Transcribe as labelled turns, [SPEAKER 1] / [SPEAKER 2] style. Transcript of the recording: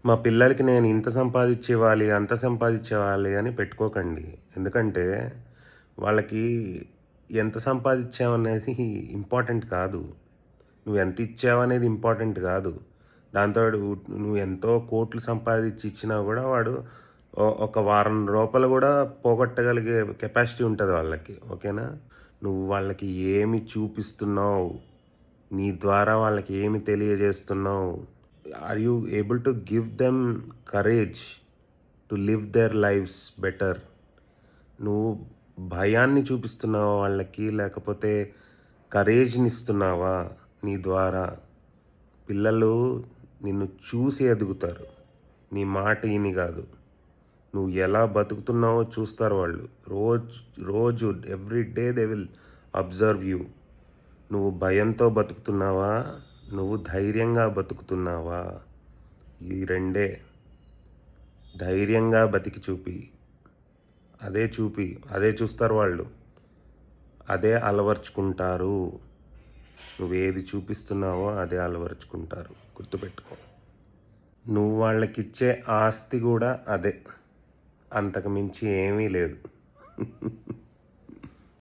[SPEAKER 1] మా పిల్లలకి నేను ఇంత సంపాదించేవాలి, అంత సంపాదించేవాలి అని పెట్టుకోకండి. ఎందుకంటే వాళ్ళకి ఎంత సంపాదించావనేది ఇంపార్టెంట్ కాదు. నువ్వెంత ఇచ్చావనేది ఇంపార్టెంట్ కాదు. దాంతోడు నువ్వు ఎంతో కోట్లు సంపాదించి ఇచ్చినా గూడా వాడు ఒక వారం రూపాయలు గూడా పోగొట్టగలిగే కెపాసిటీ ఉంటది వాళ్ళకి. ఓకేనా? నువ్వు వాళ్ళకి ఏమి చూపిస్తున్నావు? నీ ద్వారా వాళ్ళకి ఏమి తెలియజేస్తున్నావు? Are you able to give them courage to live their lives better? నువ్వు భయాన్ని చూపిస్తున్నావా వాళ్ళకి? లేకపోతే కరేజ్‌నిస్తున్నావా నీ ద్వారా? పిల్లలు నిన్ను చూసి ఎదుగుతారు. నీ మాట ఇని గాదు. నువ్వు ఎలా బతుకుతున్నావో చూస్తారు వాళ్ళు. రోజు every day they will observe you. నువ్వు భయంతో బతుకుతున్నావా? నువ్వు ధైర్యంగా బతుకుతున్నావా? ఈ రెండే. ధైర్యంగా బతికి చూపి. అదే చూస్తారు వాళ్ళు. అదే అలవరుచుకుంటారు. నువ్వేది చూపిస్తున్నావో అదే అలవరుచుకుంటారు. గుర్తుపెట్టుకో. నువ్వు వాళ్ళకిచ్చే ఆస్తి గూడా అదే. అంతకు మించి ఏమీ లేదు.